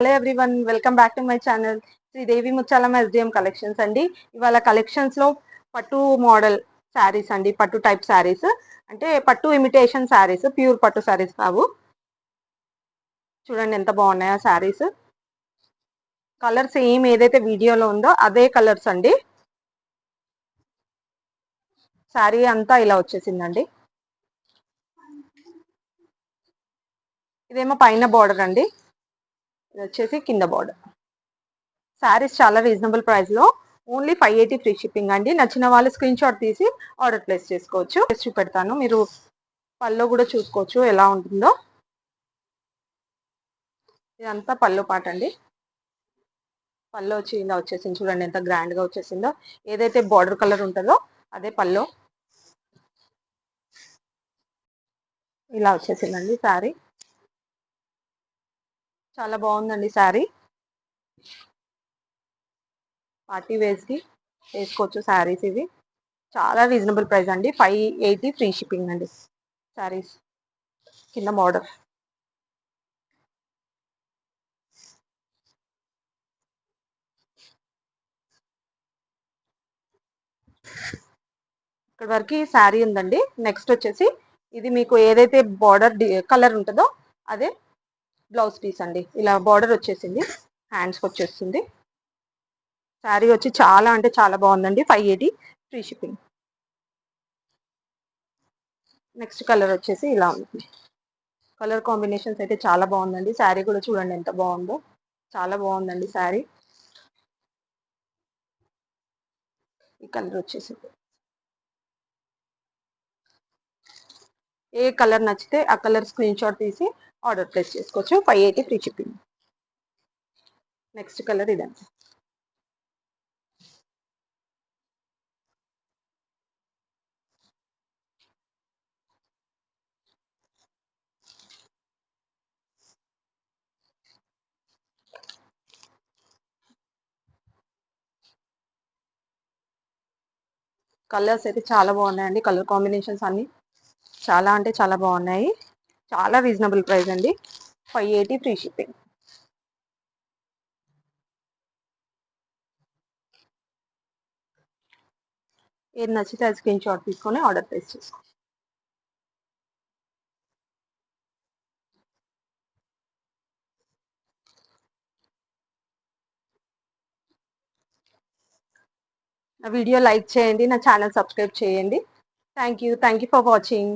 Hello everyone, welcome back to my channel Sridevi Muchalam SDM collections అండి. ఇవాళ కలెక్షన్స్లో పట్టు మోడల్ శారీస్ అండి, పట్టు టైప్ శారీస్ అంటే పట్టు ఇమిటేషన్ శారీస్, ప్యూర్ పట్టు శారీస్ కావు. చూడండి ఎంత బాగున్నాయో శారీస్. కలర్స్ ఏం ఏదైతే వీడియోలో ఉందో అదే కలర్స్ అండి. శారీ అంతా ఇలా వచ్చేసిందండి. ఇదేమో పైన బార్డర్ అండి, ఇది వచ్చేసి కింద బార్డర్. శారీస్ చాలా రీజనబుల్ ప్రైస్లో, ఓన్లీ 580 ఫ్రీ షిప్పింగ్ అండి. నచ్చిన వాళ్ళు స్క్రీన్ షాట్ తీసి ఆర్డర్ ప్లేస్ చేసుకోవచ్చు. చూపెడతాను, మీరు పళ్ళు కూడా చూసుకోవచ్చు ఎలా ఉంటుందో. ఇదంతా పళ్ళు పాట అండి. పళ్ళు వచ్చి ఇలా వచ్చేసింది, చూడండి ఎంత గ్రాండ్గా వచ్చేసిందో. ఏదైతే బార్డర్ కలర్ ఉంటుందో అదే పళ్ళు. ఇలా వచ్చేసిందండి శారీ. చాలా బాగుందండి శారీ. పార్టీ వేర్స్కి వేసుకోవచ్చు శారీస్. ఇవి చాలా రీజనబుల్ ప్రైస్ అండి, 580 ఫ్రీ షిప్పింగ్ అండి. శారీస్ కింద బార్డర్. ఇక్కడ వరకు శారీ ఉందండి. నెక్స్ట్ వచ్చేసి ఇది మీకు ఏదైతే బార్డర్ కలర్ ఉంటుందో అదే బ్లౌజ్ పీస్ అండి. ఇలా బార్డర్ వచ్చేసింది, హ్యాండ్స్కి వచ్చేస్తుంది. శారీ వచ్చి చాలా అంటే చాలా బాగుందండి, 580 ఫ్రీ షిప్పింగ్. నెక్స్ట్ కలర్ వచ్చేసి ఇలా ఉంది. కలర్ కాంబినేషన్స్ అయితే చాలా బాగుందండి. శారీ కూడా చూడండి ఎంత బాగుందో, చాలా బాగుందండి శారీ. ఈ కలర్ వచ్చేసింది. ఏ కలర్ నచ్చితే ఆ కలర్ స్క్రీన్ షాట్ తీసి ఆర్డర్ ప్లేస్ చేసుకోవచ్చు. 580 ఫ్రీ షిప్పింగ్. నెక్స్ట్ కలర్ ఇదండి. కలర్స్ అయితే చాలా బాగున్నాయండి. కలర్ కాంబినేషన్స్ అన్ని చాలా అంటే చాలా బాగున్నాయి. చాలా రీజనబుల్ ప్రైస్ అండి, 580 ఫ్రీ షిప్పింగ్. ఏది నచ్చితే అది స్క్రీన్ షాట్ తీసుకొని ఆర్డర్ ప్లేస్ చేసుకోండి. నా వీడియో లైక్ చేయండి, నా ఛానల్ సబ్స్క్రైబ్ చేయండి. Thank you for watching.